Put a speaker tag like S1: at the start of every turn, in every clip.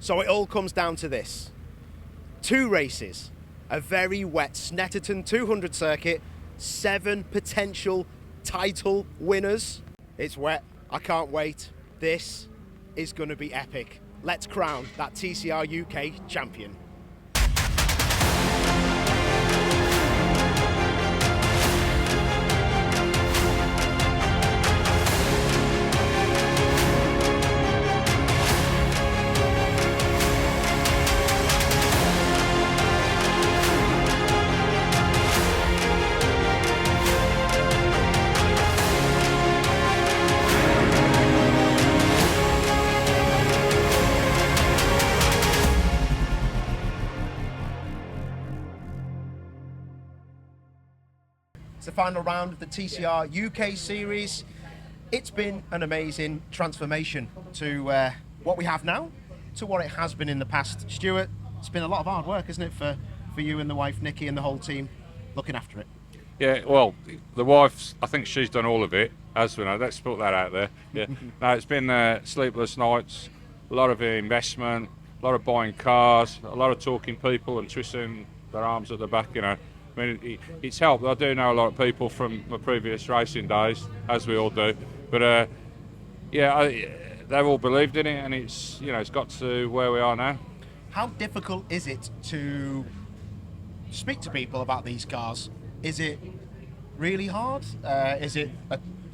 S1: So it all comes down to this. 2 races, a very wet Snetterton 200 circuit, 7 potential title winners. It's wet, I can't wait. This is going to be epic. Let's crown that TCR UK champion. The final round of the TCR UK series. It's been an amazing transformation to what we have now to what it has been in the past. Stuart, it's been a lot of hard work, isn't it, for you and the wife Nikki and the whole team looking after it?
S2: Yeah, well, the wife, I think she's done all of it, as we know. Let's put that out there. Yeah. No, it's been sleepless nights, a lot of investment, a lot of buying cars, a lot of talking people and twisting their arms at the back, you know. I mean, it's helped. I do know a lot of people from my previous racing days, as we all do. But they've all believed in it, and it's got to where we are now.
S1: How difficult is it to speak to people about these cars? Is it really hard? Is it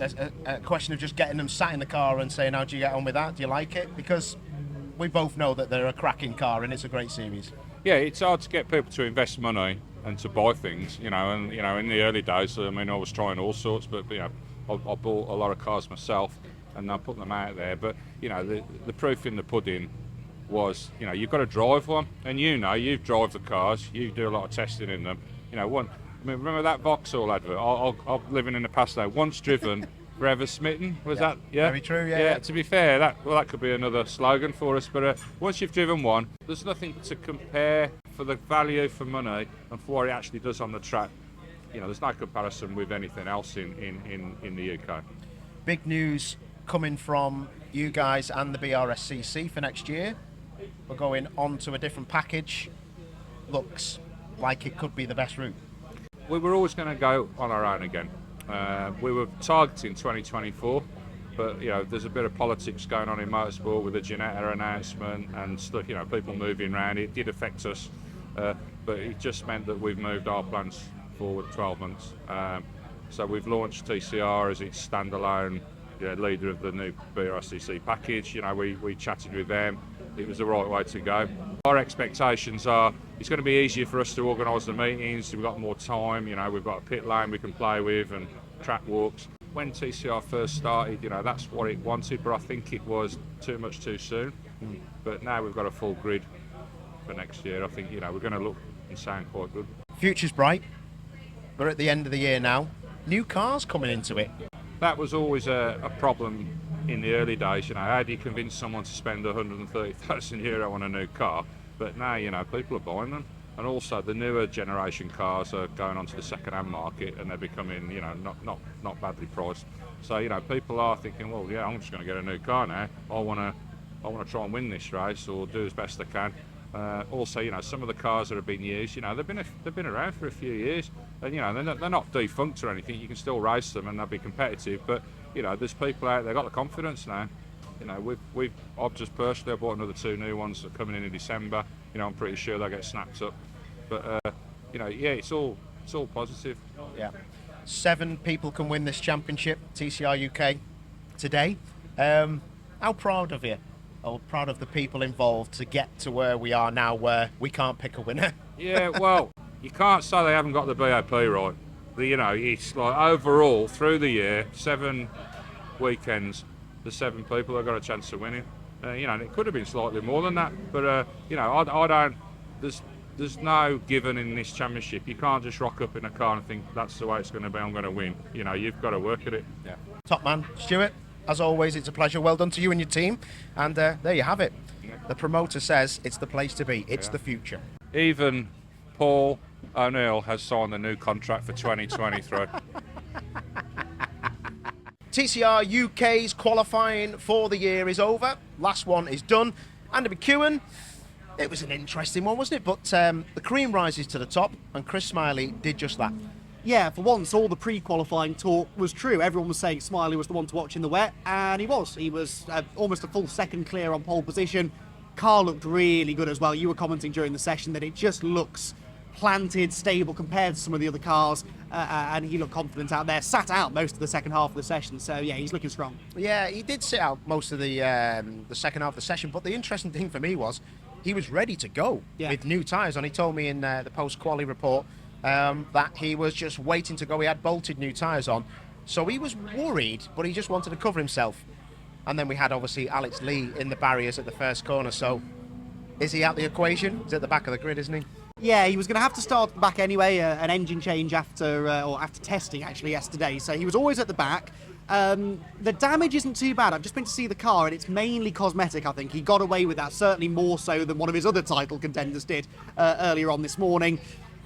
S1: a question of just getting them sat in the car and saying, "How do you get on with that? Do you like it?" Because we both know that they're a cracking car and it's a great series.
S2: Yeah, it's hard to get people to invest money and to buy things, and in the early days, I mean, I was trying all sorts, but I bought a lot of cars myself and I put them out there. But the proof in the pudding was, you've got to drive one, and you drive the cars, you do a lot of testing in them. Remember that Vauxhall advert? I'm living in the past now. Once driven, forever smitten. Was that? Yeah.
S1: Very true. Yeah.
S2: To be fair, that could be another slogan for us. But once you've driven one, there's nothing to compare for the value for money and for what it actually does on the track. There's no comparison with anything else in the UK.
S1: Big news coming from you guys and the BRSCC for next year. We're going on to a different package. Looks like it could be the best route.
S2: We were always going to go on our own again. We were targeting 2024, but there's a bit of politics going on in motorsport with the Ginetta announcement and stuff. People moving around. It did affect us, but it just meant that we've moved our plans forward 12 months. So we've launched TCR as its standalone leader of the new BRSCC package. We chatted with them. It was the right way to go. Our expectations are it's going to be easier for us to organise the meetings. We've got more time. We've got a pit lane we can play with and track walks. When TCR first started, that's what it wanted, but I think it was too much too soon. But now we've got a full grid for next year. I think we're going to look and sound quite good.
S1: Future's bright. We're at the end of the year now. New cars coming into it.
S2: That was always a problem in the early days. How do you convince someone to spend €130,000 on a new car? But now, people are buying them. And also the newer generation cars are going onto the second-hand market and they're becoming, not badly priced. So, people are thinking, well, yeah, I'm just going to get a new car now. I want to try and win this race or do as best I can. Also, some of the cars that have been used, they've been around for a few years, and they're not defunct or anything. You can still race them and they'll be competitive. But there's people out there got the confidence now. I've just personally bought another 2 new ones that are coming in December. I'm pretty sure they'll get snapped up. But it's all positive.
S1: Yeah, 7 people can win this championship, TCR UK today. How proud of you? Or proud of the people involved to get to where we are now, where we can't pick a winner?
S2: Yeah, well, you can't say they haven't got the BAP right. It's like overall through the year, 7 weekends, the 7 people have got a chance of winning. It could have been slightly more than that, but I don't. There's no given in this championship. You can't just rock up in a car and think that's the way it's going to be. I'm going to win. You've got to work at it.
S1: Yeah. Top man, Stuart. As always, it's a pleasure. Well done to you and your team. And there you have it. The promoter says it's the place to be. It's the future.
S2: Even Paul O'Neill has signed the new contract for 2023.
S1: TCR UK's qualifying for the year is over. Last one is done. Andy McEwen, it was an interesting one, wasn't it? But the cream rises to the top, and Chris Smiley did just that.
S3: Yeah, for once, all the pre-qualifying talk was true. Everyone was saying Smiley was the one to watch in the wet, and he was. He was almost a full second clear on pole position. Car looked really good as well. You were commenting during the session that it just looks planted, stable compared to some of the other cars, and he looked confident out there. Sat out most of the second half of the session, so yeah, he's looking strong.
S1: Yeah, he did sit out most of the second half of the session, but the interesting thing for me was he was ready to go with new tyres on. He told me in the post-quali report that he was just waiting to go. He had bolted new tyres on, so he was worried, but he just wanted to cover himself. And then we had obviously Alex Lee in the barriers at the first corner, so is he out the equation? He's at the back of the grid, isn't he?
S3: Yeah, he was going to have to start at the back anyway, an engine change after testing actually yesterday, so he was always at the back. The damage isn't too bad. I've just been to see the car and it's mainly cosmetic, I think. He got away with that, certainly more so than one of his other title contenders did earlier on this morning.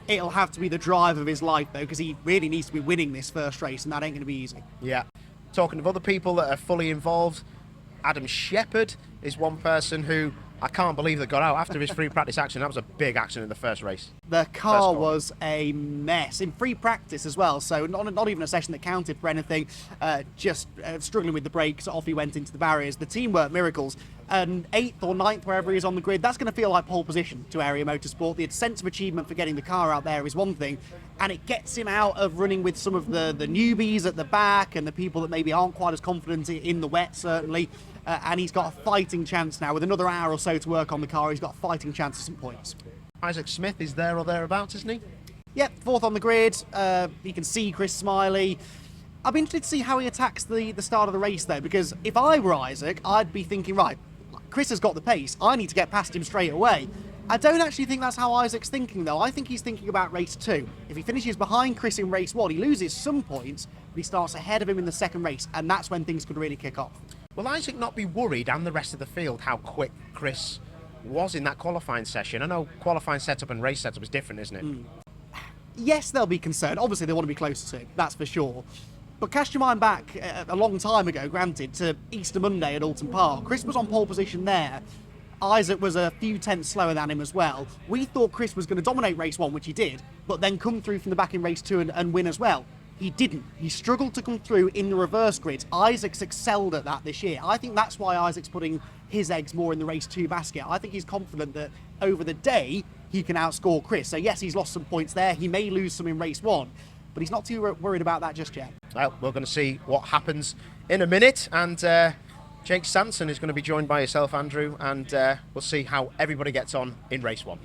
S3: It'll have to be the drive of his life though, because he really needs to be winning this first race, and that ain't going to be easy.
S1: Yeah. Talking of other people that are fully involved, Adam Shepherd is one person who I can't believe that got out after his free practice action. That was a big action in the first race.
S3: The car was a mess in free practice as well, so not even a session that counted for anything, just struggling with the brakes. Off he went into the barriers. The teamwork miracles. And 8th or 9th, wherever he is on the grid, that's going to feel like pole position to Area Motorsport. The sense of achievement for getting the car out there is one thing, and it gets him out of running with some of the newbies at the back and the people that maybe aren't quite as confident in the wet, certainly. And he's got a fighting chance now. With another hour or so to work on the car, he's got a fighting chance of some points.
S1: Isaac Smith is there or thereabouts, isn't he?
S3: Yep, 4th on the grid. You can see Chris Smiley. I'd be interested to see how he attacks the start of the race, though, because if I were Isaac, I'd be thinking, right, Chris has got the pace. I need to get past him straight away. I don't actually think that's how Isaac's thinking, though. I think he's thinking about race 2. If he finishes behind Chris in race 1, he loses some points, but he starts ahead of him in the second race, and that's when things could really kick off.
S1: Will Isaac not be worried, and the rest of the field, how quick Chris was in that qualifying session? I know qualifying setup and race setup is different, isn't it?
S3: Yes, they'll be concerned. Obviously, they want to be closer to, that's for sure. But cast your mind back a long time ago, granted, to Easter Monday at Alton Park. Chris was on pole position there. Isaac was a few tenths slower than him as well. We thought Chris was going to dominate race 1, which he did, but then come through from the back in race 2 and win as well. He didn't. He struggled to come through in the reverse grid. Isaac's excelled at that this year. I think that's why Isaac's putting his eggs more in the race 2 basket. I think he's confident that over the day he can outscore Chris. So yes, he's lost some points there. He may lose some in race 1, but he's not too worried about that just yet.
S1: Well, we're going to see what happens in a minute, and Jake Sanson is going to be joined by yourself, Andrew, and we'll see how everybody gets on in race 1.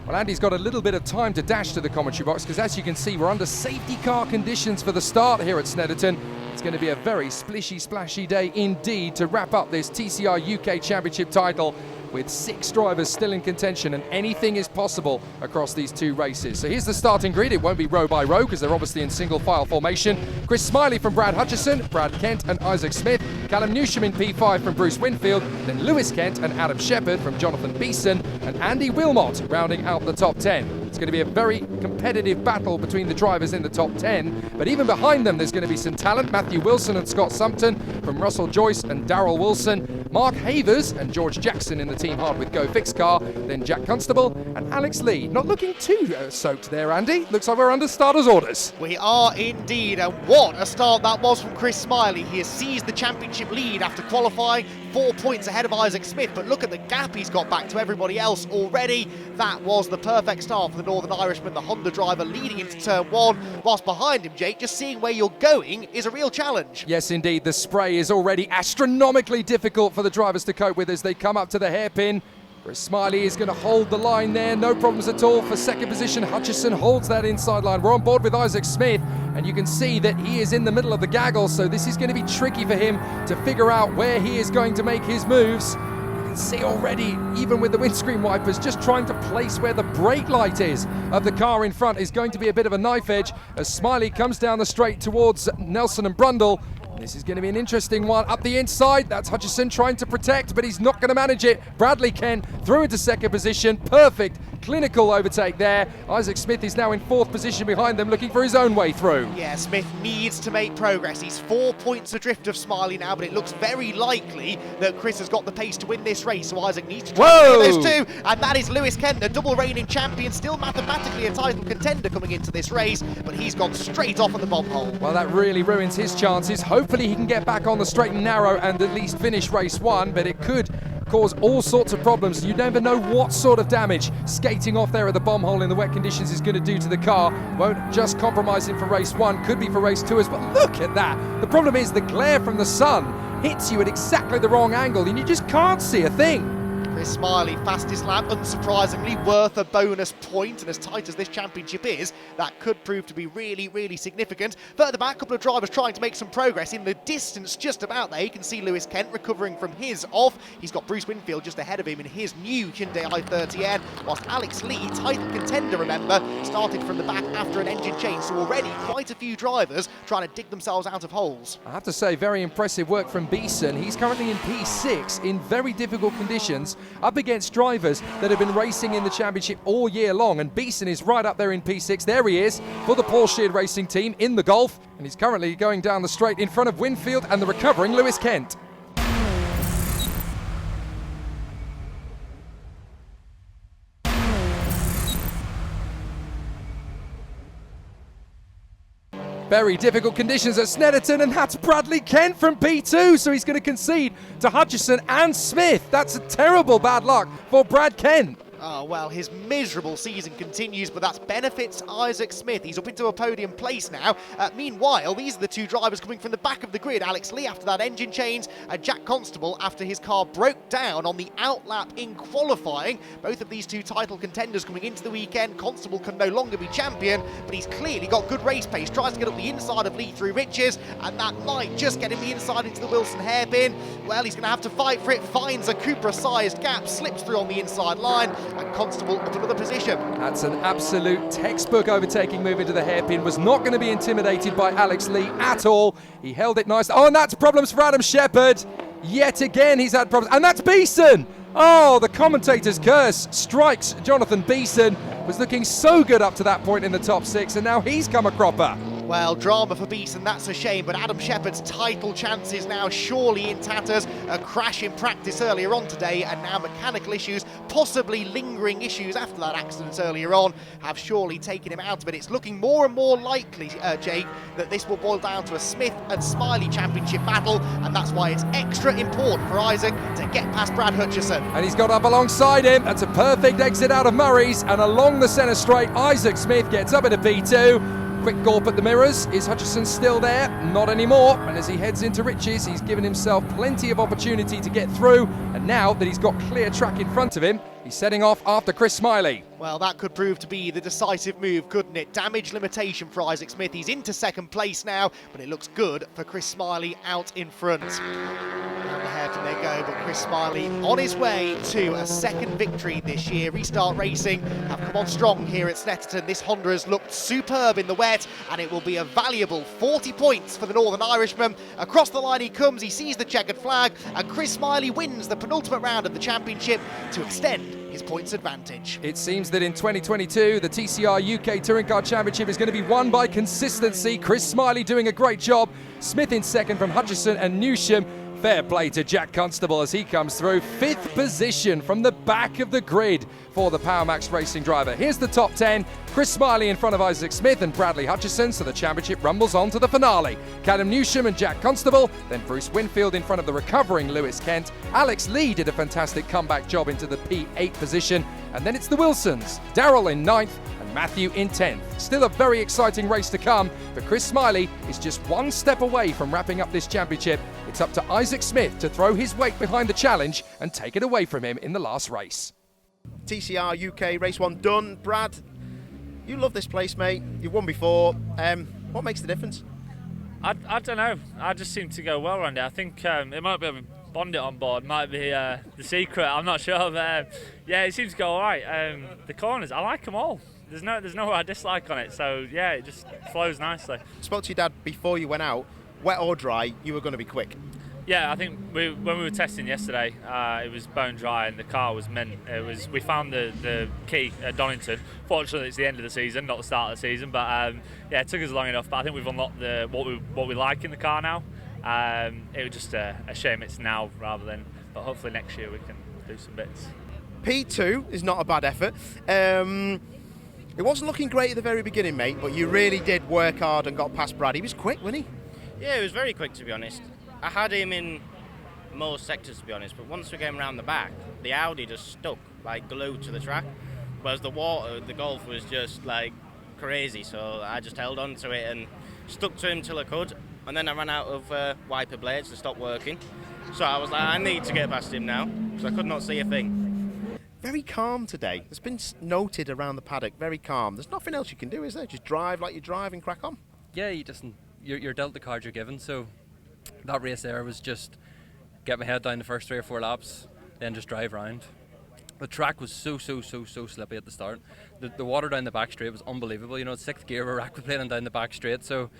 S4: Well, Andy's got a little bit of time to dash to the commentary box because, as you can see, we're under safety car conditions for the start here at Snetterton. It's going to be a very splashy day indeed to wrap up this TCR UK Championship title with 6 drivers still in contention, and anything is possible across these 2 races. So here's the starting grid. It won't be row by row because they're obviously in single file formation. Chris Smiley from Brad Hutchison, Brad Kent and Isaac Smith, Callum Newsham in P5 from Bruce Winfield, then Lewis Kent and Adam Shepherd from Jonathan Beeson, and Andy Wilmot rounding out the top 10. It's going to be a very competitive battle between the drivers in the top 10, but even behind them there's going to be some talent. Matthew Wilson and Scott Sumpton from Russell Joyce and Darrell Wilson, Mark Havers and George Jackson in the Team Hard with Go Fix car, then Jack Constable and Alex Lee. Not looking too soaked there, Andy. Looks like we're under starters' orders.
S3: We are indeed, and what a start that was from Chris Smiley. He has seized the championship lead after qualifying, 4 points ahead of Isaac Smith, but look at the gap he's got back to everybody else already. That was the perfect start for the Northern Irishman, the Honda driver, leading into turn 1, whilst behind him, Jake, just seeing where you're going is a real challenge.
S4: Yes, indeed. The spray is already astronomically difficult for the drivers to cope with as they come up to the hairpin. Chris Smiley is going to hold the line there, no problems at all. For second position, Hutchison holds that inside line. We're on board with Isaac Smith, and you can see that he is in the middle of the gaggle, so this is going to be tricky for him to figure out where he is going to make his moves. You can see already, even with the windscreen wipers, just trying to place where the brake light is of the car in front is going to be a bit of a knife edge as Smiley comes down the straight towards Nelson and Brundle. This is going to be an interesting one. Up the inside, that's Hutchison trying to protect, but he's not going to manage it. Bradley Kent through into second position. Perfect clinical overtake there. Isaac Smith is now in 4th position behind them, looking for his own way through.
S1: Yeah, Smith needs to make progress. He's 4 points adrift of Smiley now, but it looks very likely that Chris has got the pace to win this race, so Isaac needs to try and get those two. And that is Lewis Kent, the double reigning champion, still mathematically a title contender coming into this race, but he's gone straight off at the bomb hole.
S4: Well, that really ruins his chances. Hopefully he can get back on the straight and narrow and at least finish race 1, but it could cause all sorts of problems. You never know what sort of damage skating off there at the bomb hole in the wet conditions is going to do to the car. Won't just compromise him for race 1, could be for race 2 as well. Look at that. The problem is the glare from the sun hits you at exactly the wrong angle and you just can't see a thing.
S1: Chris Smiley, fastest lap, unsurprisingly worth a bonus point, and as tight as this championship is, that could prove to be really, really significant. Further back, a couple of drivers trying to make some progress in the distance just about there. You can see Lewis Kent recovering from his off. He's got Bruce Winfield just ahead of him in his new Hyundai i30N, whilst Alex Lee, title contender, remember, started from the back after an engine change, so already quite a few drivers trying to dig themselves out of holes.
S4: I have to say, very impressive work from Beeson. He's currently in P6 in very difficult conditions, up against drivers that have been racing in the championship all year long, and Beeson is right up there in P6. There he is for the Paul Sheard Racing team in the Golf, and he's currently going down the straight in front of Winfield and the recovering Lewis Kent. Very difficult conditions at Snetterton, and that's Bradley Kent from P2, so he's going to concede to Hutchison and Smith. That's a terrible bad luck for Brad Kent.
S1: Oh, well, his miserable season continues, but that benefits Isaac Smith. He's up into a podium place now. Meanwhile, these are the two drivers coming from the back of the grid. Alex Lee after that engine change, and Jack Constable after his car broke down on the outlap in qualifying. Both of these two title contenders coming into the weekend. Constable can no longer be champion, but he's clearly got good race pace. Tries to get up the inside of Lee through Riches, and that might just get him the inside into the Wilson hairpin. Well, he's going to have to fight for it. Finds a Cupra-sized gap, slips through on the inside line, and Constable up another position.
S4: That's an absolute textbook overtaking move into the hairpin. Was not going to be intimidated by Alex Lee at all. He held it nice. Oh, and that's problems for Adam Shepherd. Yet again, he's had problems. And that's Beeson. Oh, the commentator's curse strikes Jonathan Beeson. Was looking so good up to that point in the top 6, and now he's come a cropper.
S1: Well, drama for Beeson, that's a shame, but Adam Shepherd's title chances now surely in tatters. A crash in practice earlier on today, and now mechanical issues, possibly lingering issues after that accident earlier on, have surely taken him out of it. It's looking more and more likely, Jake, that this will boil down to a Smith and Smiley championship battle, and that's why it's extra important for Isaac to get past Brad Hutchison.
S4: And he's got up alongside him. That's a perfect exit out of Murray's, and along the centre straight, Isaac Smith gets up into P2. Quick gulp at the mirrors. Is Hutchison still there? Not anymore. And as he heads into Riches, he's given himself plenty of opportunity to get through. And now that he's got clear track in front of him, he's setting off after Chris Smiley.
S1: Well, that could prove to be the decisive move, couldn't it? Damage limitation for Isaac Smith. He's into second place now, but it looks good for Chris Smiley out in front. Down the hairpin they go, but Chris Smiley on his way to a second victory this year. Restart Racing have come on strong here at Snetterton. This Honda has looked superb in the wet, and it will be a valuable 40 points for the Northern Irishman. Across the line he comes, he sees the checkered flag, and Chris Smiley wins the penultimate round of the championship to extend his points advantage.
S4: It seems that in 2022, the TCR UK Touring Car Championship is going to be won by consistency. Chris Smiley doing a great job. Smith in second from Hutchison and Newsham. Fair play to Jack Constable as he comes through. 5th position from the back of the grid for the PowerMax Racing driver. Here's the top 10. Chris Smiley in front of Isaac Smith and Bradley Hutchison, so the championship rumbles on to the finale. Callum Newsham and Jack Constable, then Bruce Winfield in front of the recovering Lewis Kent. Alex Lee did a fantastic comeback job into the P8 position. And then it's the Wilsons. Darrell in 9th and Matthew in 10th. Still a very exciting race to come, but Chris Smiley is just one step away from wrapping up this championship. It's up to Isaac Smith to throw his weight behind the challenge and take it away from him in the last race.
S1: TCR UK Race 1 done. Brad, you love this place, mate. You've won before. What makes the difference?
S5: I don't know. I just seem to go well around it. I think it might be having Bondit on board, might be the secret. I'm not sure, but yeah, it seems to go all right. The corners, I like them all. There's no I dislike on it, so yeah, it just flows nicely.
S1: Spoke to your dad before you went out. Wet or dry, you were going to be quick.
S5: Yeah, I think when we were testing yesterday, it was bone dry and the car was mint. We found the key at Donington. Fortunately, it's the end of the season, not the start of the season. But yeah, it took us long enough. But I think we've unlocked what we like in the car now. It was just a shame it's now rather than. But hopefully next year we can do some bits.
S1: P2 is not a bad effort. It wasn't looking great at the very beginning, mate, but you really did work hard and got past Brad. He was quick, wasn't he?
S6: Yeah, he was very quick, to be honest. I had him in most sectors, to be honest, but once we came around the back, the Audi just stuck, like glued to the track. Whereas the Golf was just like crazy, so I just held on to it and stuck to him till I could. And then I ran out of wiper blades to stop working. So I was like, I need to get past him now, because I could not see a thing.
S1: Very calm today. It's been noted around the paddock, very calm. There's nothing else you can do, is there? Just drive like you drive and crack on.
S7: Yeah, you're dealt the cards you're given, so that race there was just get my head down the first 3 or 4 laps, then just drive round. The track was so slippy at the start. The water down the back straight was unbelievable. You know, 6th gear we're aquaplaning down the back straight, so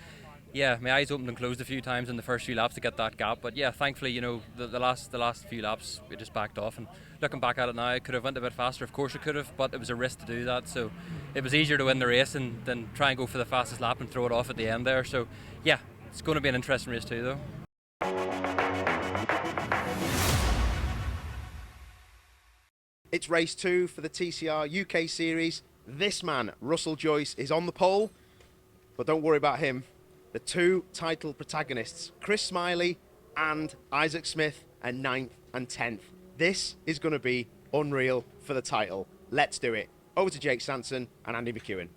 S7: yeah, my eyes opened and closed a few times in the first few laps to get that gap. But yeah, thankfully, you know, the last few laps we just backed off. And looking back at it now, I could have went a bit faster. Of course I could have, but it was a risk to do that. So it was easier to win the race than try and go for the fastest lap and throw it off at the end there. So yeah, it's going to be an interesting race too, though.
S1: It's race 2 for the TCR UK Series. This man, Russell Joyce, is on the pole. But don't worry about him. The 2 title protagonists, Chris Smiley and Isaac Smith, are 9th and 10th. This is going to be unreal for the title. Let's do it. Over to Jake Sanson and Andy McEwen.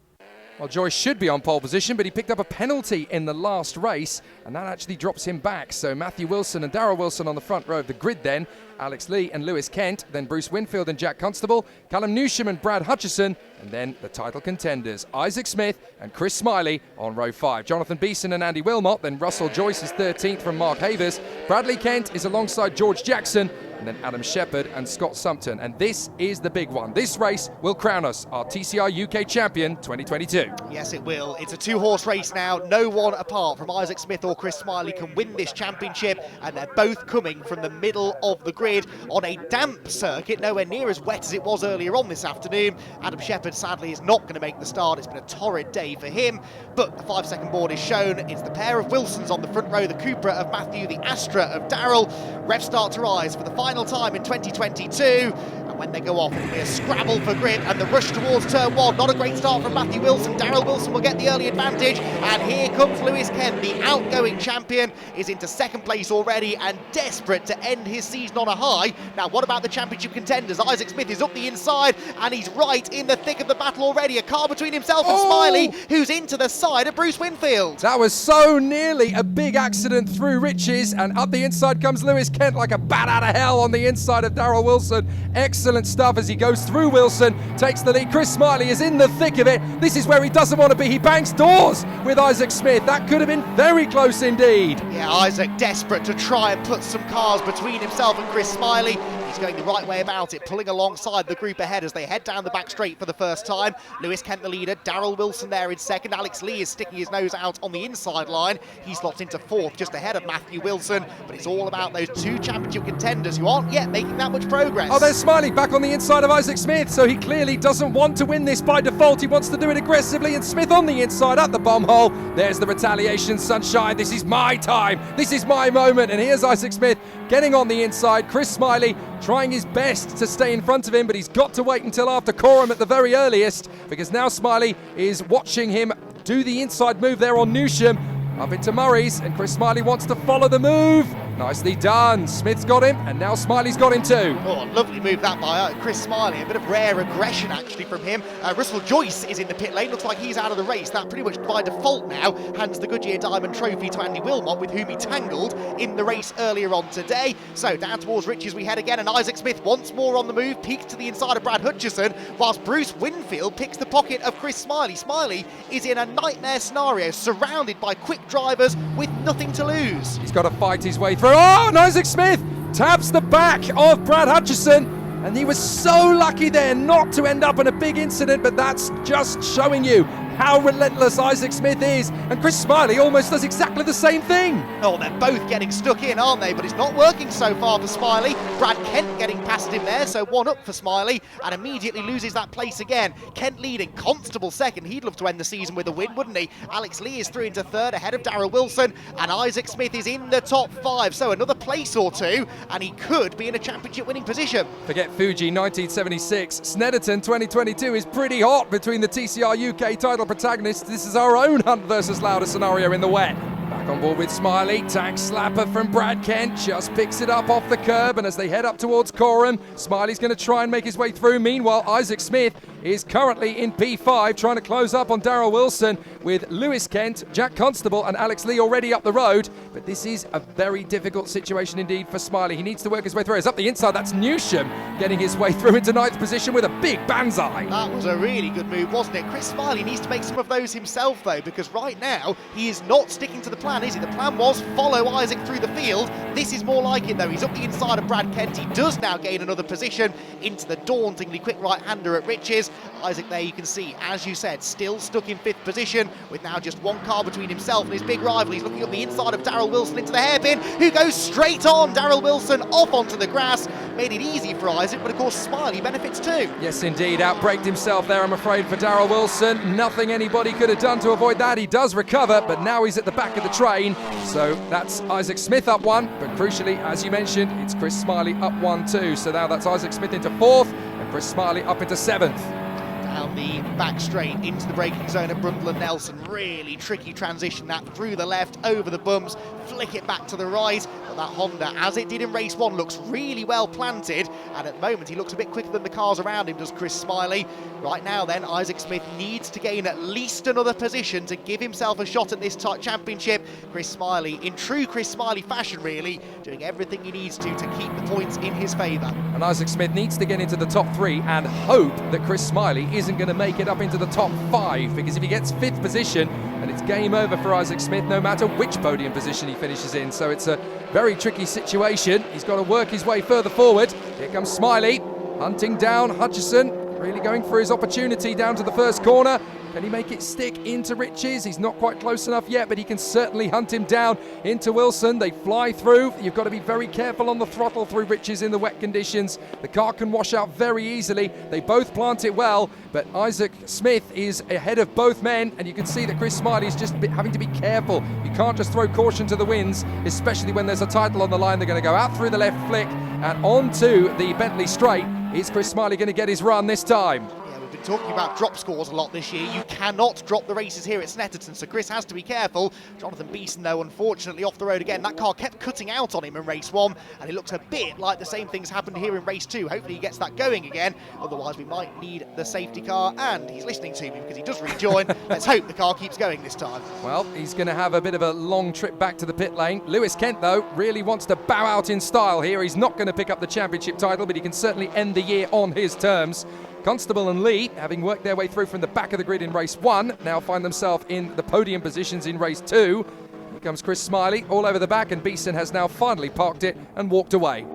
S4: Well, Joyce should be on pole position, but he picked up a penalty in the last race, and that actually drops him back. So Matthew Wilson and Darrell Wilson on the front row of the grid then, Alex Lee and Lewis Kent, then Bruce Winfield and Jack Constable, Callum Newsham and Brad Hutchison, and then the title contenders, Isaac Smith and Chris Smiley on row 5. Jonathan Beeson and Andy Wilmot, then Russell Joyce is 13th from Mark Havers. Bradley Kent is alongside George Jackson, and then Adam Shepherd and Scott Sumpton. And this is the big one. This race will crown us our TCR UK champion 2022.
S3: Yes, it will. It's a 2-horse race now. No one apart from Isaac Smith or Chris Smiley can win this championship, and they're both coming from the middle of the grid on a damp circuit, nowhere near as wet as it was earlier on this afternoon. Adam Shepherd sadly is not going to make the start. It's been a torrid day for him, but the 5-second board is shown. It's the pair of Wilsons on the front row, the Cupra of Matthew, the Astra of Darrell. Rev start to rise for the final time in 2022, and when they go off, it'll be a scrabble for grip and the rush towards turn 1. Not a great start from Matthew Wilson. Darrell Wilson will get the early advantage, and here comes Lewis Kent, the outgoing champion, is into 2nd place already and desperate to end his season on a high. Now, what about the championship contenders? Isaac Smith is up the inside, and he's right in the thick of the battle already. A car between himself and Smiley, who's into the side of Bruce Winfield.
S4: That was so nearly a big accident through Riches, and up the inside comes Lewis Kent like a bat out of hell on the inside of Darrell Wilson. Excellent stuff as he goes through Wilson, takes the lead. Chris Smiley is in the thick of it. This is where he doesn't want to be. He bangs doors with Isaac Smith. That could have been very close indeed.
S3: Yeah, Isaac desperate to try and put some cars between himself and Chris Smiley. He's going the right way about it, pulling alongside the group ahead as they head down the back straight for the first time. Lewis Kent the leader, Darrell Wilson there in 2nd. Alex Lee is sticking his nose out on the inside line. He's locked into 4th, just ahead of Matthew Wilson. But it's all about those 2 championship contenders who aren't yet making that much progress.
S4: Oh, there's Smiley back on the inside of Isaac Smith, so he clearly doesn't want to win this by default. He wants to do it aggressively, and Smith on the inside at the bomb hole. There's the retaliation, sunshine. This is my time. This is my moment. And here's Isaac Smith getting on the inside. Chris Smiley trying his best to stay in front of him, but he's got to wait until after Coram at the very earliest, because now Smiley is watching him do the inside move there on Newsham. Up into Murray's, and Chris Smiley wants to follow the move. Nicely done. Smith's got him, and now Smiley's got him too.
S3: Oh, lovely move that by Chris Smiley. A bit of rare aggression actually from him. Russell Joyce is in the pit lane. Looks like he's out of the race. That pretty much by default now hands the Goodyear Diamond Trophy to Andy Wilmot, with whom he tangled in the race earlier on today. So down towards Riches we head again, and Isaac Smith once more on the move, peeks to the inside of Brad Hutchison, whilst Bruce Winfield picks the pocket of Chris Smiley. Smiley is in a nightmare scenario, surrounded by quick drivers with nothing to lose.
S4: He's got to fight his way through. Oh, and Isaac Smith taps the back of Brad Hutchison, and he was so lucky there not to end up in a big incident, but that's just showing you how relentless Isaac Smith is, and Chris Smiley almost does exactly the same thing.
S3: Oh, they're both getting stuck in, aren't they? But it's not working so far for Smiley. Brad Kent getting past him there, so one up for Smiley, and immediately loses that place again. Kent leading, Constable second. He'd love to end the season with a win, wouldn't he? Alex Lee is through into third ahead of Darrell Wilson, and Isaac Smith is in the top 5, so another place or two, and he could be in a championship winning position.
S4: Forget Fuji 1976. Snetterton 2022 is pretty hot between the TCR UK title protagonists. This is our own Hunt versus Lauda scenario in the wet. Back on board with Smiley, tag slapper from Brad Kent, just picks it up off the curb, and as they head up towards Coram, Smiley's going to try and make his way through. Meanwhile, Isaac Smith is currently in P5, trying to close up on Darrell Wilson with Lewis Kent, Jack Constable and Alex Lee already up the road. But this is a very difficult situation indeed for Smiley. He needs to work his way through. It's up the inside, that's Newsham getting his way through into 9th position with a big banzai.
S3: That was a really good move, wasn't it? Chris Smiley needs to make some of those himself though, because right now he is not sticking to the plan, is he? The plan was follow Isaac through the field. This is more like it though. He's up the inside of Brad Kent. He does now gain another position into the dauntingly quick right-hander at Riches. Isaac there, you can see, as you said, still stuck in 5th position with now just one car between himself and his big rival. He's looking up the inside of Darrell Wilson into the hairpin, who goes straight on. Darrell Wilson off onto the grass. Made it easy for Isaac, but of course Smiley benefits too.
S4: Yes, indeed. Outbraked himself there, I'm afraid, for Darrell Wilson. Nothing anybody could have done to avoid that. He does recover, but now he's at the back of the train. So that's Isaac Smith up 1, but crucially, as you mentioned, it's Chris Smiley up 1 too. So now that's Isaac Smith into 4th and Chris Smiley up into 7th.
S3: Down the back straight into the braking zone of Brundle and Nelson. Really tricky transition that through the left, over the bumps, flick it back to the right. But that Honda, as it did in race 1, looks really well planted. And at the moment, he looks a bit quicker than the cars around him, does Chris Smiley. Right now then, Isaac Smith needs to gain at least another position to give himself a shot at this championship. Chris Smiley, in true Chris Smiley fashion really, doing everything he needs to keep the points in his favour.
S4: And Isaac Smith needs to get into the top 3 and hope that Chris Smiley isn't going to make it up into the top 5, because if he gets 5th position, then it's game over for Isaac Smith no matter which podium position he finishes in. So it's a very tricky situation. He's got to work his way further forward. Here comes Smiley, hunting down Hutchison, really going for his opportunity down to the first corner. Can he make it stick into Riches? He's not quite close enough yet, but he can certainly hunt him down into Wilson. They fly through. You've got to be very careful on the throttle through Riches in the wet conditions. The car can wash out very easily. They both plant it well, but Isaac Smith is ahead of both men, and you can see that Chris Smiley is just having to be careful. You can't just throw caution to the winds, especially when there's a title on the line. They're going to go out through the left flick and onto the Bentley straight. Is Chris Smiley going to get his run this time?
S3: Talking about drop scores a lot this year. You cannot drop the races here at Snetterton, so Chris has to be careful. Jonathan Beeson, though, unfortunately off the road again. That car kept cutting out on him in race 1, and it looks a bit like the same things happened here in race 2. Hopefully he gets that going again, otherwise we might need the safety car, and he's listening to me because he does rejoin. Let's hope the car keeps going this time.
S4: Well, he's going to have a bit of a long trip back to the pit lane. Lewis Kent, though, really wants to bow out in style here. He's not going to pick up the championship title, but he can certainly end the year on his terms. Constable and Lee, having worked their way through from the back of the grid in race 1, now find themselves in the podium positions in race 2. Here comes Chris Smiley all over the back, and Beeson has now finally parked it and walked away.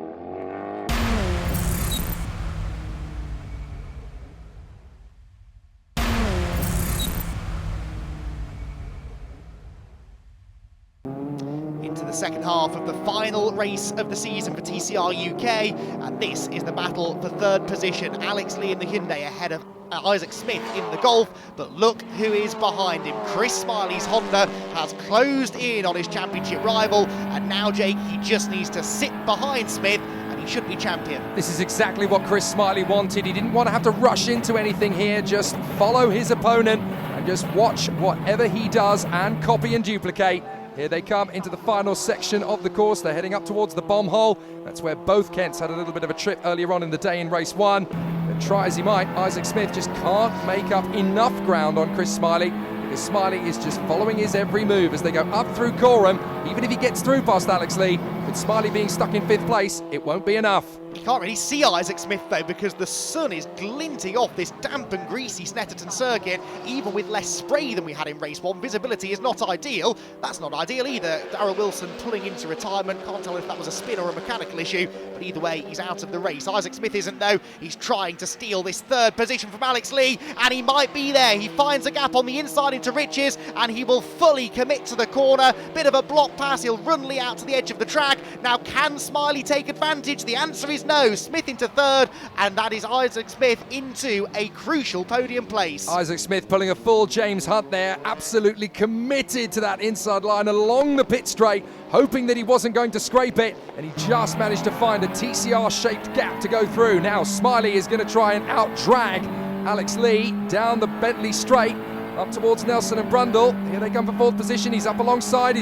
S3: The second half of the final race of the season for TCR UK, and this is the battle for 3rd position. Alex Lee in the Hyundai ahead of Isaac Smith in the Golf, but look who is behind him. Chris Smiley's Honda has closed in on his championship rival, and now Jake, he just needs to sit behind Smith and he should be champion.
S4: This is exactly what Chris Smiley wanted. He didn't want to have to rush into anything here, just follow his opponent and just watch whatever he does and copy and duplicate. Here they come into the final section of the course. They're heading up towards the bomb hole. That's where both Kents had a little bit of a trip earlier on in the day in race 1. But try as he might, Isaac Smith just can't make up enough ground on Chris Smiley, because Smiley is just following his every move as they go up through Coram. Even if he gets through past Alex Lee, With Smiley being stuck in 5th place, it won't be enough.
S3: You can't really see Isaac Smith though, because the sun is glinting off this damp and greasy Snetterton circuit. Even with less spray than we had in race 1, visibility is not ideal. That's not ideal either. Darrell Wilson pulling into retirement. Can't tell if that was a spin or a mechanical issue, but either way, he's out of the race. Isaac Smith isn't though. He's trying to steal this 3rd position from Alex Lee, and he might be there. He finds a gap on the inside into Riches, and he will fully commit to the corner. Bit of a block pass. He'll run Lee out to the edge of the track. Now, can Smiley take advantage? The answer is no. Smith into 3rd, and that is Isaac Smith into a crucial podium place.
S4: Isaac Smith pulling a full James Hunt there, absolutely committed to that inside line along the pit straight, hoping that he wasn't going to scrape it, and he just managed to find a TCR-shaped gap to go through. Now Smiley is going to try and out-drag Alex Lee down the Bentley straight, up towards Nelson and Brundle. Here they come for 4th position. He's up alongside.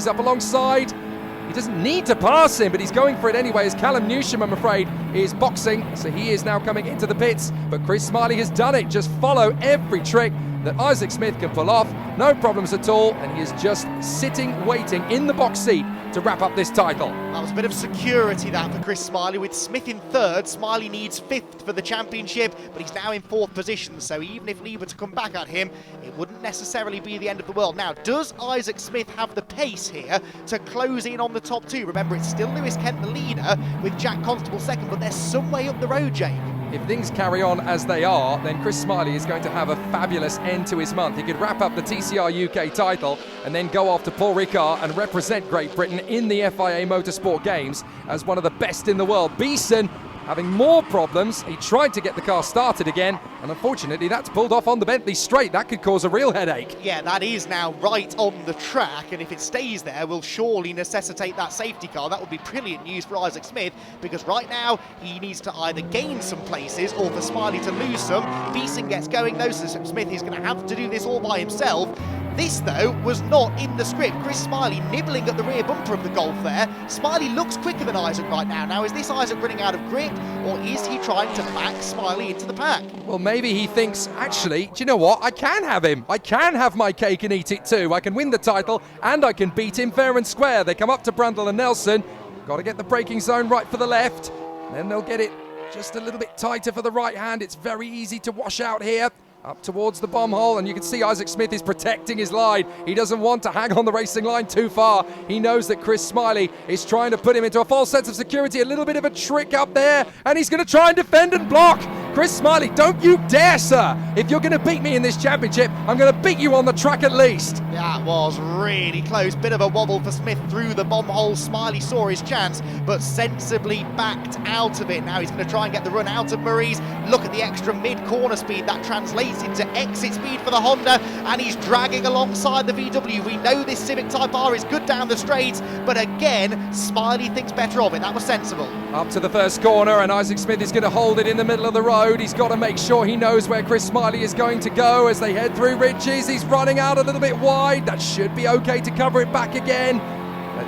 S4: He doesn't need to pass him, but he's going for it anyway, as Callum Newsham, I'm afraid, is boxing. So he is now coming into the pits, but Chris Smiley has done it. Just follow every trick that Isaac Smith can pull off. No problems at all, and he is just sitting, waiting in the box seat to wrap up this title.
S3: That was a bit of security that for Chris Smiley. With Smith in 3rd, Smiley needs 5th for the championship, but he's now in 4th position, so even if Lee were to come back at him, it wouldn't necessarily be the end of the world. Now, does Isaac Smith have the pace here to close in on the top 2? Remember, it's still Lewis Kent the leader with Jack Constable 2nd, but they're some way up the road, Jake.
S4: If things carry on as they are, then Chris Smiley is going to have a fabulous end to his month. He could wrap up the TCR UK title and then go off to Paul Ricard and represent Great Britain in the FIA Motorsport Games as one of the best in the world. Beeson having more problems. He tried to get the car started again, and unfortunately that's pulled off on the Bentley straight. That could cause a real headache.
S3: Yeah, that is now right on the track, and if it stays there, will surely necessitate that safety car. That would be brilliant news for Isaac Smith, because right now he needs to either gain some places or for Smiley to lose some. Beeson gets going though, so Smith is going to have to do this all by himself. This, though, was not in the script. Chris Smiley nibbling at the rear bumper of the Golf there. Smiley looks quicker than Isaac right now. Now, is this Isaac running out of grip, or is he trying to back Smiley into the pack?
S4: Well, maybe he thinks, actually, do you know what? I can have him. I can have my cake and eat it too. I can win the title, and I can beat him fair and square. They come up to Brundle and Nelson. Got to get the braking zone right for the left. Then they'll get it just a little bit tighter for the right hand. It's very easy to wash out here. Up towards the bomb hole, and you can see Isaac Smith is protecting his line. He doesn't want to hang on the racing line too far. He knows that Chris Smiley is trying to put him into a false sense of security. A little bit of a trick up there, and he's going to try and defend and block. Chris Smiley, don't you dare, sir. If you're going to beat me in this championship, I'm going to beat you on the track at least.
S3: That was really close. Bit of a wobble for Smith through the bomb hole. Smiley saw his chance, but sensibly backed out of it. Now he's going to try and get the run out of Murray's. Look at the extra mid-corner speed. That translates into exit speed for the Honda, and he's dragging alongside the VW. We know this Civic Type R is good down the straights, but again, Smiley thinks better of it. That was sensible.
S4: Up to the first corner, and Isaac Smith is going to hold it in the middle of the road. He's got to make sure he knows where Chris Smiley is going to go as they head through Ridges. He's running out a little bit wide. That should be okay to cover it back again.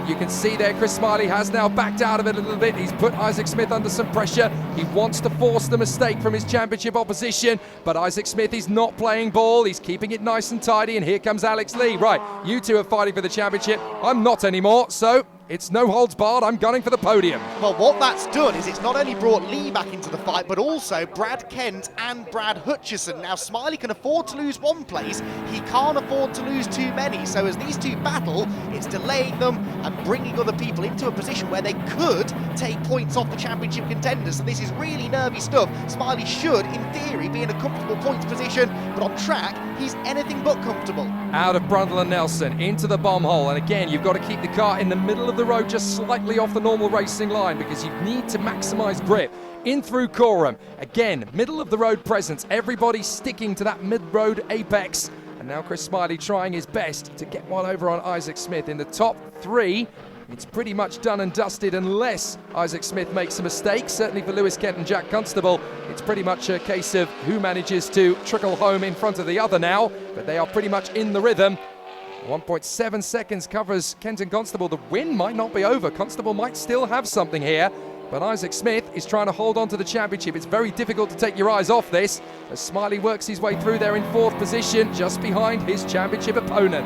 S4: You can see there Chris Smiley has now backed out of it a little bit. He's put Isaac Smith under some pressure. He wants to force the mistake from his championship opposition, but Isaac Smith is not playing ball. He's keeping it nice and tidy, and here comes Alex Lee. Right, you two are fighting for the championship. I'm not anymore, so it's no holds barred. I'm gunning for the podium.
S3: Well, what that's done is it's not only brought Lee back into the fight, but also Brad Kent and Brad Hutchison. Now, Smiley can afford to lose one place. He can't afford to lose too many. So as these two battle, it's delaying them and bringing other people into a position where they could take points off the championship contenders. So this is really nervy stuff. Smiley should, in theory, be in a comfortable points position, but on track, he's anything but comfortable.
S4: Out of Brundle and Nelson, into the bomb hole. And again, you've got to keep the car in the middle of the road, just slightly off the normal racing line, because you need to maximize grip. In through Coram, again, middle of the road presence, everybody sticking to that mid-road apex. And now Chris Smiley trying his best to get one over on Isaac Smith. In the top three, it's pretty much done and dusted unless Isaac Smith makes a mistake. Certainly for Lewis Kent and Jack Constable, it's pretty much a case of who manages to trickle home in front of the other now, but they are pretty much in the rhythm. 1.7 seconds covers Kent and Constable. The win might not be over. Constable might still have something here, but Isaac Smith is trying to hold on to the championship. It's very difficult to take your eyes off this as Smiley works his way through there in fourth position, just behind his championship opponent.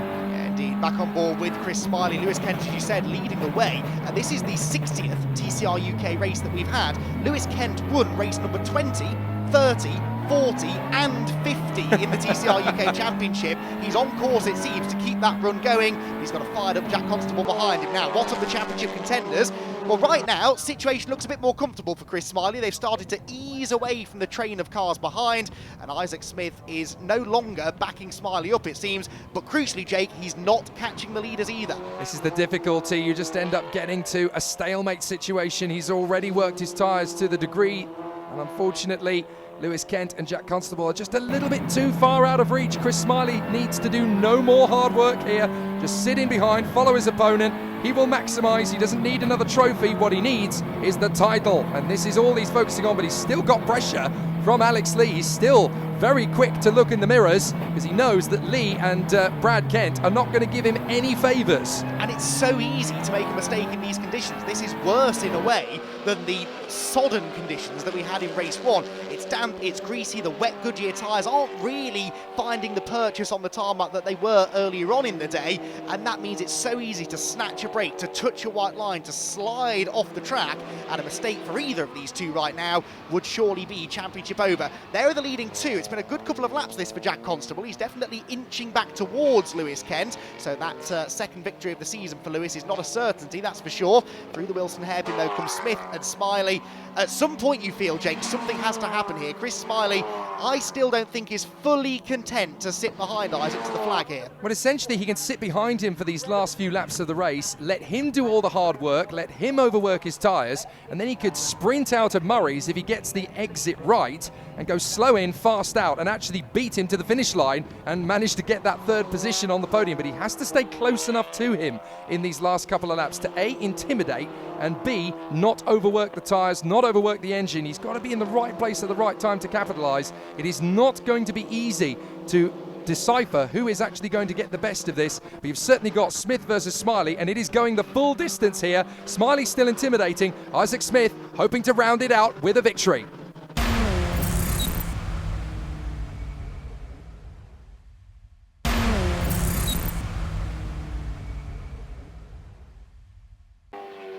S3: indeed, back on board with Chris Smiley. Lewis Kent, as you said, leading the way. And this is the 60th TCR UK race that we've had. Lewis Kent won race number 20, 30, 40 and 50 in the TCR UK Championship. He's on course, it seems, to keep that run going. He's got a fired up Jack Constable behind him. Now, what of the championship contenders? Well, right now, situation looks a bit more comfortable for Chris Smiley. They've started to ease away from the train of cars behind, and Isaac Smith is no longer backing Smiley up, it seems. But crucially, Jake, he's not catching the leaders either.
S4: This is the difficulty. You just end up getting to a stalemate situation. He's already worked his tyres to the degree, and unfortunately, Lewis Kent and Jack Constable are just a little bit too far out of reach. Chris Smiley needs to do no more hard work here. Just sit in behind, follow his opponent. He will maximise. He doesn't need another trophy. What he needs is the title. And this is all he's focusing on, but he's still got pressure from Alex Lee. He's still very quick to look in the mirrors because he knows that Lee and Brad Kent are not going to give him any favours.
S3: And it's so easy to make a mistake in these conditions. This is worse in a way than the sodden conditions that we had in race 1. It's damp, it's greasy, the wet Goodyear tyres aren't really finding the purchase on the tarmac that they were earlier on in the day, and that means it's so easy to snatch a break, to touch a white line, to slide off the track, and a mistake for either of these two right now would surely be championship over. They're the leading two. It's been a good couple of laps this for Jack Constable. He's definitely inching back towards Lewis Kent, so that second victory of the season for Lewis is not a certainty, that's for sure. Through the Wilson hairpin though come Smith and Smiley. At some point you feel, Jake, something has to happen here. Chris Smiley, I still don't think is fully content to sit behind Isaac to the flag here.
S4: Well, essentially he can sit behind him for these last few laps of the race, let him do all the hard work, let him overwork his tyres, and then he could sprint out of Murray's if he gets the exit right and go slow in, fast out, and actually beat him to the finish line and manage to get that third position on the podium. But he has to stay close enough to him in these last couple of laps to A, intimidate, and B, not overwork the tyres, not overwork the engine. He's got to be in the right place at the right time to capitalise. It is not going to be easy to decipher who is actually going to get the best of this, but you've certainly got Smith versus Smiley, and it is going the full distance here. Smiley still intimidating. Isaac Smith hoping to round it out with a victory.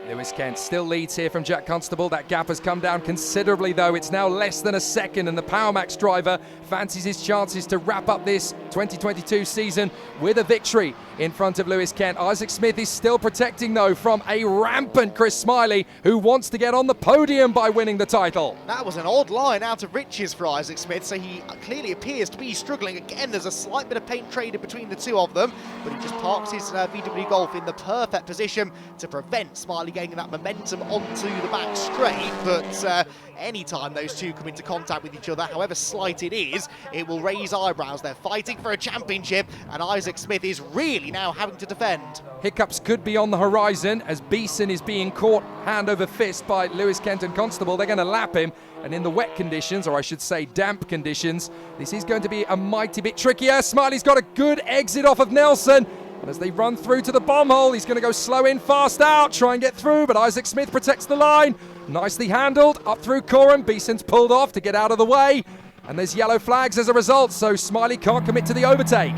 S4: Lewis Kent still leads here from Jack Constable. That gap has come down considerably though. It's now less than a second, and the PowerMax driver fancies his chances to wrap up this 2022 season with a victory in front of Lewis Kent. Isaac Smith is still protecting though from a rampant Chris Smiley, who wants to get on the podium by winning the title.
S3: That was an odd line out of riches for Isaac Smith, so he clearly appears to be struggling. Again, there's a slight bit of paint traded between the two of them, but he just parks his VW Golf in the perfect position to prevent Smiley getting that momentum onto the back straight. But anytime those two come into contact with each other, however slight it is, it will raise eyebrows. They're fighting for a championship, and Isaac Smith is really now having to defend.
S4: Hiccups could be on the horizon as Beeson is being caught hand over fist by Lewis Kent and Constable. They're going to lap him, and in the wet conditions, or I should say damp conditions, this is going to be a mighty bit trickier. Smiley's got a good exit off of Nelson, and as they run through to the bomb hole, he's going to go slow in, fast out, try and get through, but Isaac Smith protects the line. Nicely handled, up through Coram. Beeson's pulled off to get out of the way, and there's yellow flags as a result, so Smiley can't commit to the overtake.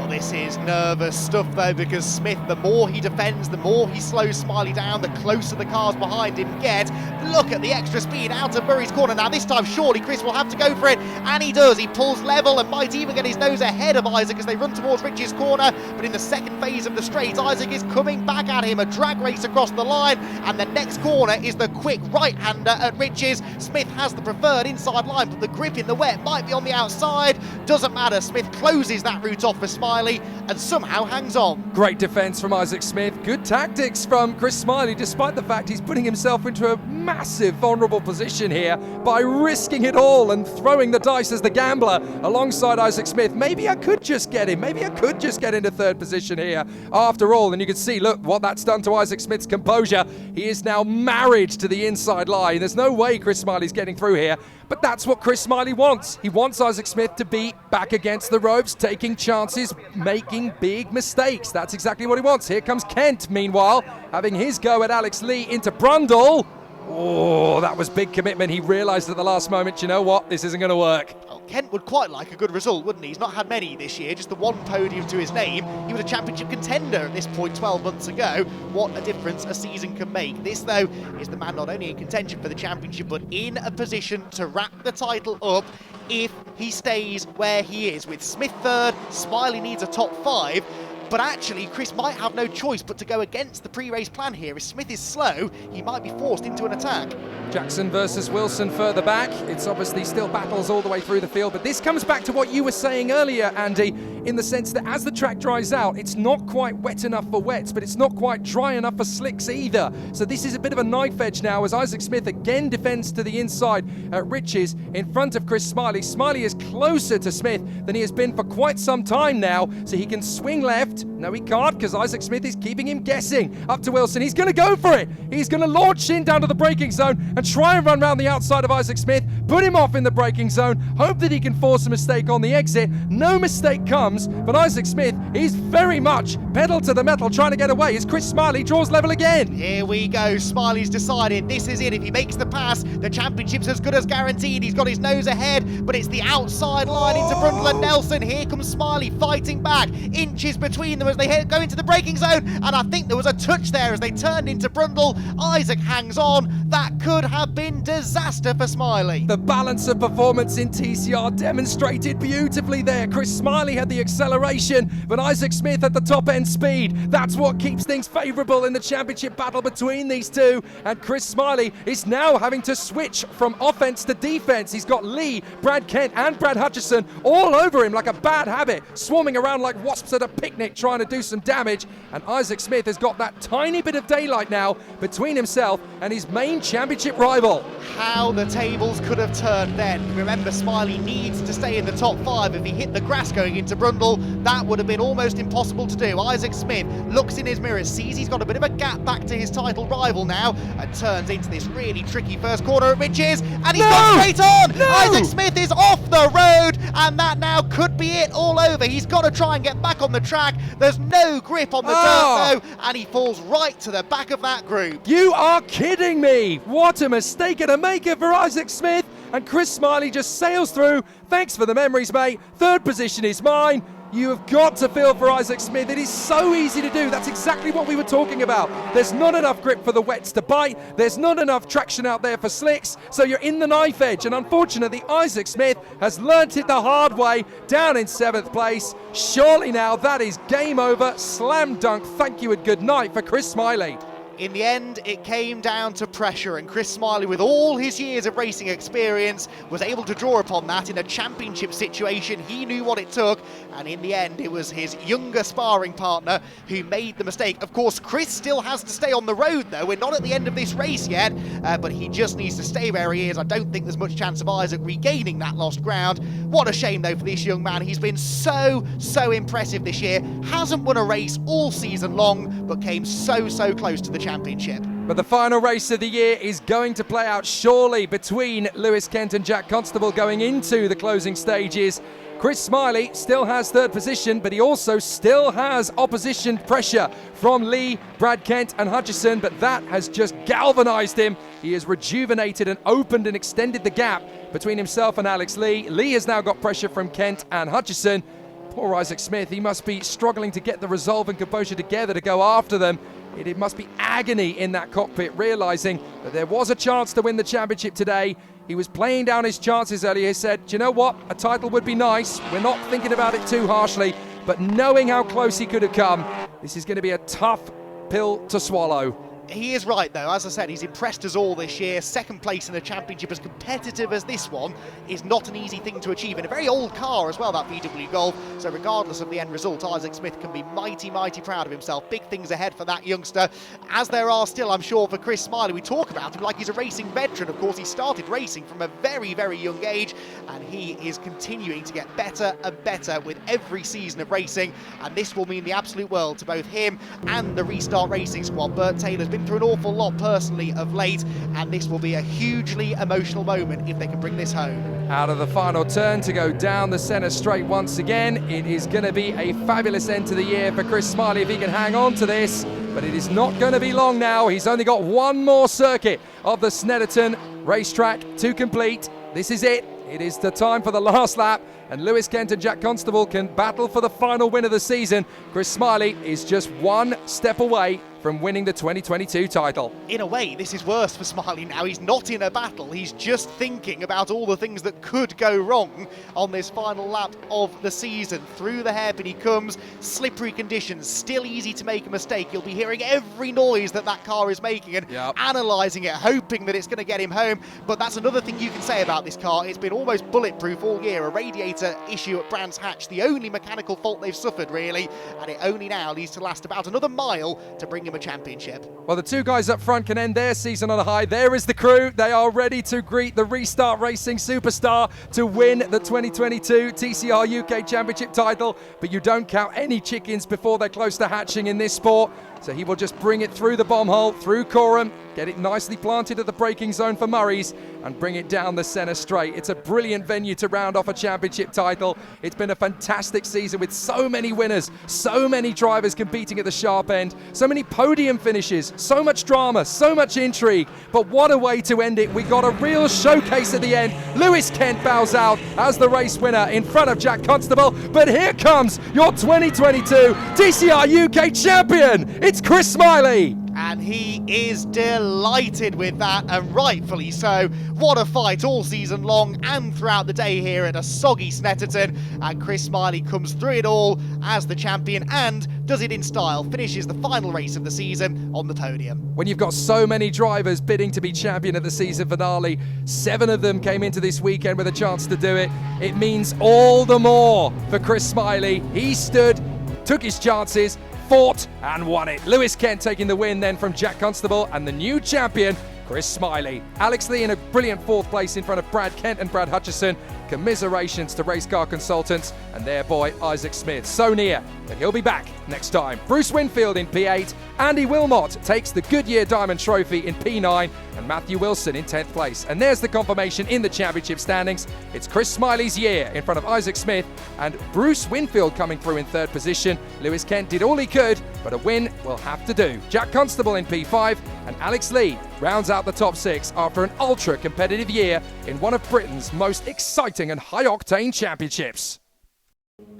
S3: This is nervous stuff though, because Smith, the more he defends, the more he slows Smiley down, the closer the cars behind him get. Look at the extra speed out of Murray's corner. Now this time surely Chris will have to go for it, and he does. He pulls level and might even get his nose ahead of Isaac as they run towards Rich's corner, but in the second phase of the straight, Isaac is coming back at him, a drag race across the line, and the next corner is the quick right-hander at Rich's. Smith has the preferred inside line, but the grip in the wet might be on the outside. Doesn't matter, Smith closes that route off for Smiley and somehow hangs on.
S4: Great defence from Isaac Smith. Good tactics from Chris Smiley, despite the fact he's putting himself into a massive vulnerable position here by risking it all and throwing the dice as the gambler alongside Isaac Smith. Maybe I could just get him. Maybe I could just get into third position here after all. And you can see, look, what that's done to Isaac Smith's composure. He is now married to the inside line. There's no way Chris Smiley's getting through here. But that's what Chris Smiley wants. He wants Isaac Smith to be back against the ropes, taking chances, making big mistakes. That's exactly what he wants. Here comes Kent, meanwhile, having his go at Alex Lee into Brundle. Oh, that was big commitment. He realised at the last moment, you know what, this isn't going to work.
S3: Well, Kent would quite like a good result, wouldn't he? He's not had many this year, just the one podium to his name. He was a championship contender at this point 12 months ago. What a difference a season can make. This, though, is the man not only in contention for the championship, but in a position to wrap the title up if he stays where he is. With Smith third, Smiley needs a top 5. But actually, Chris might have no choice but to go against the pre-race plan here. If Smith is slow, he might be forced into an attack.
S4: Jackson versus Wilson further back. It's obviously still battles all the way through the field, but this comes back to what you were saying earlier, Andy, in the sense that as the track dries out, it's not quite wet enough for wets, but it's not quite dry enough for slicks either. So this is a bit of a knife edge now as Isaac Smith again defends to the inside at Riches in front of Chris Smiley. Smiley is closer to Smith than he has been for quite some time now, so he can swing left. No, he can't, because Isaac Smith is keeping him guessing. Up to Wilson, he's going to go for it. He's going to launch in down to the braking zone and try and run around the outside of Isaac Smith, put him off in the braking zone, hope that he can force a mistake on the exit. No mistake comes, but Isaac Smith is very much pedal to the metal trying to get away as Chris Smiley draws level again.
S3: Here we go, Smiley's decided this is it. If he makes the pass, the championship's as good as guaranteed. He's got his nose ahead, but it's the outside line into Brundle and Nelson. Here comes Smiley fighting back, inches between them as they go into the braking zone, and I think there was a touch there as they turned into Brundle. Isaac hangs on. That could have been disaster for Smiley.
S4: The balance of performance in TCR demonstrated beautifully there. Chris Smiley had the acceleration, but Isaac Smith had the top end speed. That's what keeps things favourable in the championship battle between these two, and Chris Smiley is now having to switch from offence to defence. He's got Lee, Brad Kent and Brad Hutchison all over him like a bad habit, swarming around like wasps at a picnic trying to do some damage, and Isaac Smith has got that tiny bit of daylight now between himself and his main championship rival.
S3: How the tables could have turned then. Remember, Smiley needs to stay in the top 5. If he hit the grass going into Brundle, that would have been almost impossible to do. Isaac Smith looks in his mirror, sees he's got a bit of a gap back to his title rival now, and turns into this really tricky first corner at Riches, and he's gone straight on!
S4: No!
S3: Isaac Smith is off the road, and that now could be it all over. He's got to try and get back on the track. There's no grip on the dirt though, and he falls right to the back of that group.
S4: You are kidding me! What a mistake and a maker for Isaac Smith, and Chris Smiley just sails through. Thanks for the memories, mate. Third position is mine. You have got to feel for Isaac Smith. It is so easy to do. That's exactly what we were talking about. There's not enough grip for the wets to bite. There's not enough traction out there for slicks. So you're in the knife edge. And unfortunately, Isaac Smith has learnt it the hard way, down in 7th place. Surely now that is game over. Slam dunk. Thank you and good night for Chris Smiley.
S3: In the end, it came down to pressure, and Chris Smiley, with all his years of racing experience, was able to draw upon that in a championship situation. He knew what it took, and in the end, it was his younger sparring partner who made the mistake. Of course, Chris still has to stay on the road, though. We're not at the end of this race yet, but he just needs to stay where he is. I don't think there's much chance of Isaac regaining that lost ground. What a shame, though, for this young man. He's been so impressive this year. Hasn't won a race all season long, but came so close to the championship.
S4: But the final race of the year is going to play out surely between Lewis Kent and Jack Constable going into the closing stages. Chris Smiley still has third position, but he also still has opposition pressure from Lee, Brad Kent and Hutchison, but that has just galvanised him. He has rejuvenated and opened and extended the gap between himself and Alex Lee. Lee has now got pressure from Kent and Hutchison. Poor Isaac Smith, he must be struggling to get the resolve and composure together to go after them. It must be agony in that cockpit, realising that there was a chance to win the championship today. He was playing down his chances earlier. He said, do you know what? A title would be nice. We're not thinking about it too harshly, but knowing how close he could have come, this is going to be a tough pill to swallow.
S3: He is right, though. As I said, he's impressed us all this year. Second place in the championship, as competitive as this one, is not an easy thing to achieve. In a very old car as well, that VW Golf. So regardless of the end result, Isaac Smith can be mighty proud of himself. Big things ahead for that youngster, as there are still, I'm sure, for Chris Smiley. We talk about him like he's a racing veteran. Of course, he started racing from a very young age, and he is continuing to get better and better with every season of racing. And this will mean the absolute world to both him and the Restart Racing squad. Bert Taylor's been through an awful lot personally of late, and this will be a hugely emotional moment if they can bring this home.
S4: Out of the final turn to go down the centre straight once again. It is going to be a fabulous end to the year for Chris Smiley if he can hang on to this. but it is not going to be long now. He's only got one more circuit of the Snetterton racetrack to complete. This is it. It is the time for the last lap, and Lewis Kent and Jack Constable can battle for the final win of the season. Chris Smiley is just one step away from winning the 2022 title.
S3: In a way, this is worse for Smiley now. He's not in a battle. He's just thinking about all the things that could go wrong on this final lap of the season. Through the hairpin he comes, slippery conditions, still easy to make a mistake. You'll be hearing every noise that car is making and analysing it, hoping that it's going to get him home. But that's another thing you can say about this car. It's been almost bulletproof all year. A radiator issue at Brands Hatch, the only mechanical fault they've suffered, really. And it only now needs to last about another mile to bring him a championship.
S4: Well, the two guys up front can end their season on a high. There is the crew. They are ready to greet the Restart Racing superstar to win the 2022 TCR UK Championship title. But you don't count any chickens before they're close to hatching in this sport. So he will just bring it through the bomb hole, through Coram, get it nicely planted at the braking zone for Murray's, and bring it down the centre straight. It's a brilliant venue to round off a championship title. It's been a fantastic season with so many winners, so many drivers competing at the sharp end, so many podium finishes, so much drama, so much intrigue. But what a way to end it. We got a real showcase at the end. Lewis Kent bows out as the race winner in front of Jack Constable. But here comes your 2022 TCR UK champion. It's Chris Smiley.
S3: And he is delighted with that, and rightfully so. What a fight all season long and throughout the day here at a soggy Snetterton. And Chris Smiley comes through it all as the champion and does it in style. Finishes the final race of the season on the podium.
S4: When you've got so many drivers bidding to be champion at the season finale, 7 of them came into this weekend with a chance to do it. It means all the more for Chris Smiley. He stood, took his chances, fought and won it. Lewis Kent taking the win then from Jack Constable, and the new champion, Chris Smiley. Alex Lee in a brilliant 4th place in front of Brad Kent and Brad Hutchison. Commiserations to race car consultants and their boy Isaac Smith. So near, but he'll be back next time. Bruce Winfield in P8. Andy Wilmot takes the Goodyear Diamond Trophy in P9, and Matthew Wilson in 10th place. And there's the confirmation in the championship standings. It's Chris Smiley's year in front of Isaac Smith, and Bruce Winfield coming through in 3rd position. Lewis Kent did all he could, but a win will have to do. Jack Constable in P5, and Alex Lee rounds out the top 6 after an ultra competitive year in one of Britain's most exciting and high-octane championships.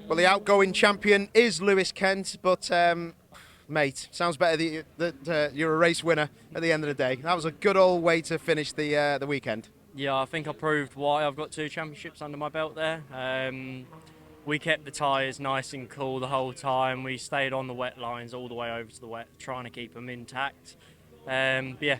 S1: Well, the outgoing champion is Lewis Kent, but mate, sounds better that you're a race winner at the end of the day. That was a good old way to finish the weekend.
S8: Yeah, I think I proved why I've got 2 championships under my belt there. We kept the tyres nice and cool the whole time. We stayed on the wet lines all the way over to the wet, trying to keep them intact. But yeah,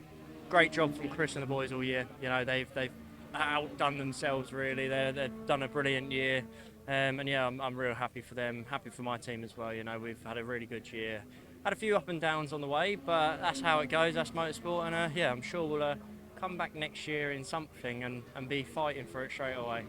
S8: great job from Chris and the boys all year. You know, they've outdone themselves really. They've done a brilliant year. And yeah, I'm real happy for them, happy for my team as well. You know, we've had a really good year. Had a few up and downs on the way, but that's how it goes, that's motorsport. And yeah, I'm sure we'll come back next year in something and be fighting for it straight away.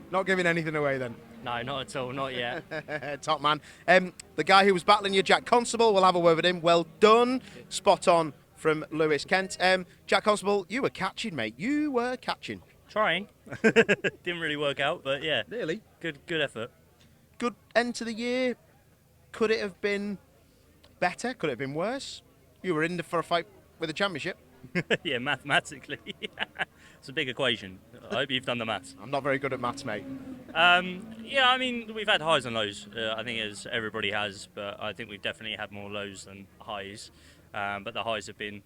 S1: Not giving anything away then?
S8: No, not at all, not yet.
S1: Top man. The guy who was battling you, Jack Constable, we'll have a word with him. Well done. Spot on from Lewis Kent. Jack Constable, you were catching, mate. You were catching.
S9: Trying. Didn't really work out, but yeah.
S1: Really?
S9: Good effort.
S1: Good end to the year. Could it have been better? Could it have been worse? You were in for a fight with the championship.
S9: Yeah, mathematically. It's a big equation. I hope you've done the maths.
S1: I'm not very good at maths, mate.
S9: Yeah, I mean, we've had highs and lows. I think as everybody has, but I think we've definitely had more lows than highs. But the highs have been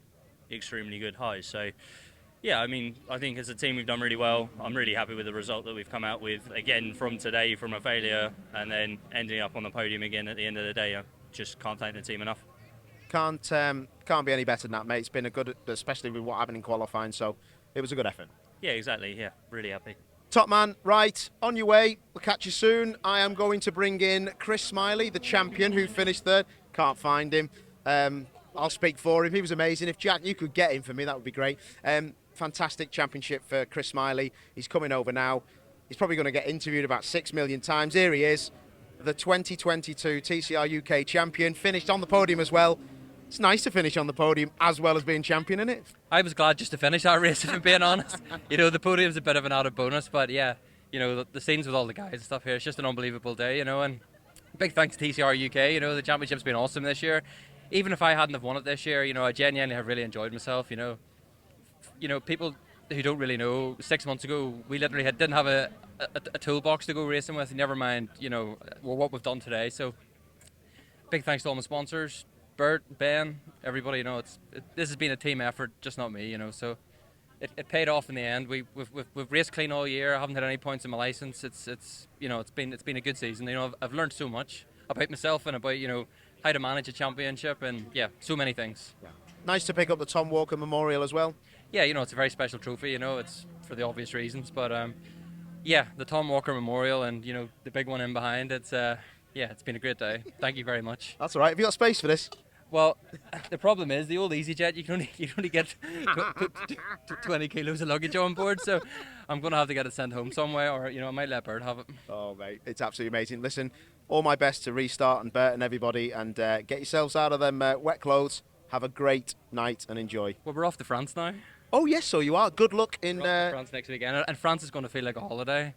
S9: extremely good highs. So, yeah, I mean, I think as a team we've done really well. I'm really happy with the result that we've come out with. Again, from today, from a failure, and then ending up on the podium again at the end of the day. I just can't thank the team enough.
S1: Can't be any better than that, mate. It's been a good, especially with what happened in qualifying, so it was a good effort.
S9: Yeah, exactly. Yeah, really happy.
S1: Top man, right, on your way. We'll catch you soon. I am going to bring in Chris Smiley, the champion who finished 3rd. Can't find him. I'll speak for him. He was amazing. If Jack, you could get him for me, that would be great. Fantastic championship for Chris Smiley. He's coming over now. He's probably going to get interviewed about 6 million times. Here he is, the 2022 TCR UK champion, finished on the podium as well. It's nice to finish on the podium as well as being champion, isn't it?
S7: I was glad just to finish that race, if I'm being honest. You know, the podium's a bit of an added bonus, but yeah, you know, the scenes with all the guys and stuff here, it's just an unbelievable day, you know, and big thanks to TCR UK, you know, the championship's been awesome this year. even if I hadn't have won it this year, I genuinely have really enjoyed myself. People who don't really know, 6 months ago we literally didn't have a toolbox to go racing with. Never mind, what we've done today. So big thanks to all my sponsors, Bert, Ben, everybody. This has been a team effort, just not me. So it paid off in the end. We've raced clean all year. I haven't had any points in my license. It's been a good season. I've learned so much about myself and about how to manage a championship, and so many things.
S1: Nice to pick up the Tom Walker Memorial as well.
S7: Yeah, it's a very special trophy. It's for the obvious reasons, but the Tom Walker Memorial and the big one in behind. It's been a great day. Thank you very much.
S1: That's all right. Have you got space for this?
S7: Well, the problem is the old EasyJet. You can only get 20 kilos of luggage on board, so I'm going to have to get it sent home somewhere, or I might let Bert have it.
S1: Oh mate, it's absolutely amazing. Listen, all my best to Restart and Bert and everybody, and get yourselves out of them wet clothes. Have a great night and enjoy.
S7: Well, we're off to France now.
S1: Oh yes, so you are. Good luck in
S7: France next weekend, and France is going to feel like a holiday,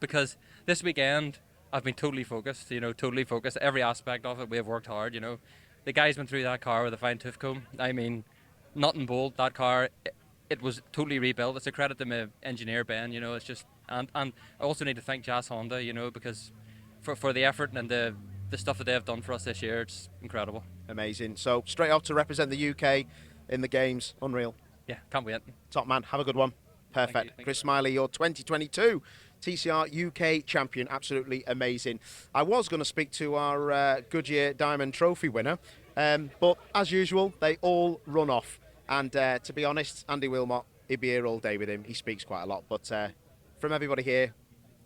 S7: because this weekend I've been totally focused. Totally focused. Every aspect of it, we have worked hard. The guys went through that car with a fine tooth comb. I mean, nut and bolt. That car, it was totally rebuilt. It's a credit to my engineer Ben. It's just, and I also need to thank Jazz Honda. Because for the effort and the stuff that they've done for us this year, it's incredible.
S1: Amazing. So straight off to represent the UK in the games. Unreal.
S7: Yeah, can't wait.
S1: Top man. Have a good one. Perfect. Chris Smiley, your 2022 TCR UK champion. Absolutely amazing. I was going to speak to our Goodyear Diamond Trophy winner, but as usual, they all run off. And to be honest, Andy Wilmot, he'd be here all day with him. He speaks quite a lot. But from everybody here,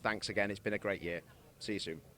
S1: thanks again. It's been a great year. See you soon.